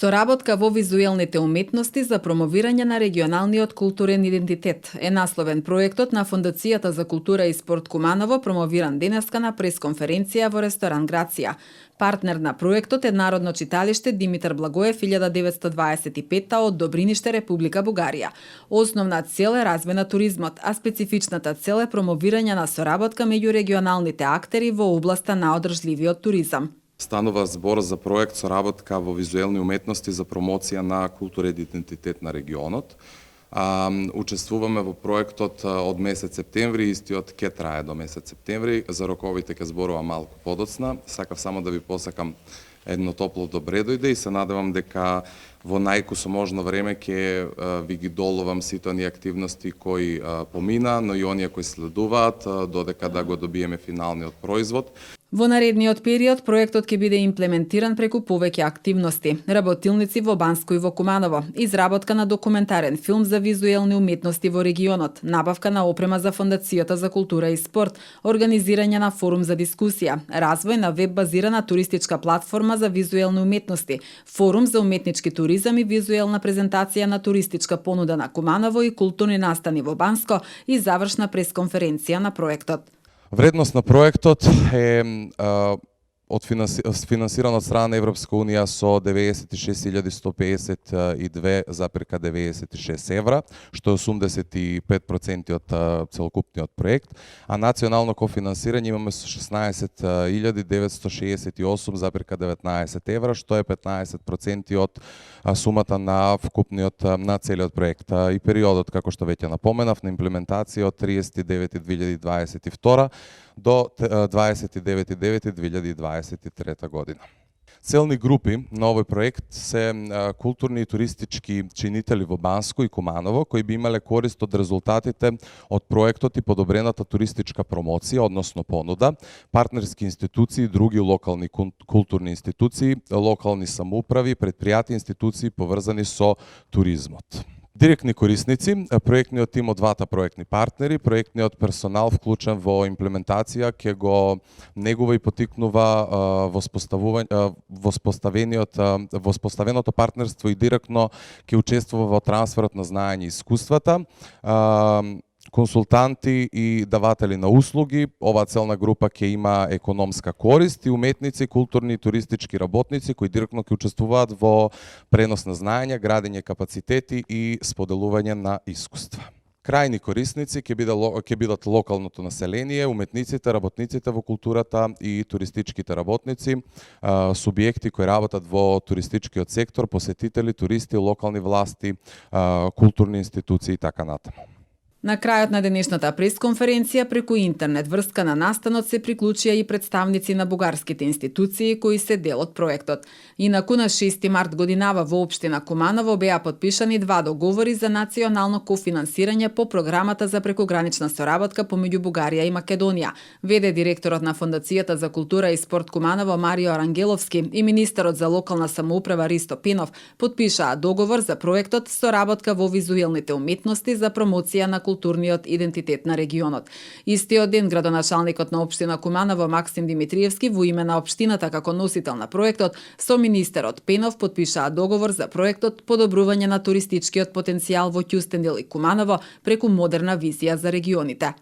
Соработка во визуелните уметности за промовирање на регионалниот културен идентитет е насловен проектот на Фондацијата за култура и спорт Куманово, промовиран денеска на пресконференција во ресторан Грација. Партнер на проектот е Народно читалиште Димитар Благоев 1925 од Добриниште, Република Бугарија. Основна цел е развој на туризмот, а специфичната цел е промовирање на соработка меѓу регионалните актери во областа на одржливиот туризам. Станува збор за проект соработка во визуелни уметности за промоција на културен идентитет на регионот. Учествуваме во проектот од месец септември, истиот ќе трае до месец септември. За роковите ќе зборувам малку подоцна. Сакав само да ви посакам едно топло добре дојде и се надевам дека во најкусо можно време ќе ви ги доловам сите оние активности кои помина, но и оние кои следуваат, додека да го добиеме финалниот производ. Во наредниот период проектот ќе биде имплементиран преку повеќе активности, работилници во Банско и во Куманово, изработка на документарен филм за визуелни уметности во регионот, набавка на опрема за Фондацијата за култура и спорт, организирање на форум за дискусија, развој на веб-базирана туристичка платформа за визуелни уметности, форум за уметнички туризам и визуелна презентација на туристичка понуда на Куманово и културни настани во Банско и завршна пресконференција на проектот. Вредност на проектот е финансиран од страна на Европска Унија со 96.152,96 евра, што е 85% од целокупниот проект, а национално кофинансирање имаме со 16.968,19 евра, што е 15% од сумата на вкупниот на целиот проект. И периодот, како што веќе напоменав, на имплементација од 30.9.2022 до 29.9.2023 година. Целни групи на овој проект се културни и туристички чинители во Банско и Куманово, кои би имале корист од резултатите од проектот и подобрената туристичка промоција, односно понуда, партнерски институции и други локални културни институции, локални самоуправи, претпријатија, институции поврзани со туризмот. Директни корисници, проектниот тим од двата проектни партнери, проектниот персонал вклучен во имплементација ќе го негува и потикнува воспоставеното партнерство и директно ќе учествува во трансферот на знаење и искуствата, консултанти и даватели на услуги. Оваа целна група ќе има економска корист и уметници, културни и туристички работници кои директно ќе учествуваат во пренос на знаење, градење капацитети и споделување на искуства. Крајни корисници ќе бидат локалното население, уметниците, работниците во културата и туристичките работници, субјекти кои работат во туристичкиот сектор, посетители, туристи, локални власти, културни институции и така натаму. На крајот на денешната пресконференција преку интернет врска на настанот се приклучија и представници на бугарските институции кои се дел од проектот. Инаку на 6 март годинава во општина Куманово беа потпишани два договори за национално кофинансирање по програмата за прекогранична соработка помеѓу Бугарија и Македонија. Веде директорот на Фондацијата за култура и спорт Куманово Марио Арангеловски и министерот за локална самоуправа Ристо Пинов потпишаа договор за проектот соработка во визуелните уметности за промоција на културниот идентитет на регионот. Истиот ден градоначалникот на општина Куманово Максим Димитриевски во име на општината како носител на проектот со министерот Пенов потпишаа договор за проектот подобрување на туристичкиот потенцијал во Ќустендил и Куманово преку модерна визија за регионите.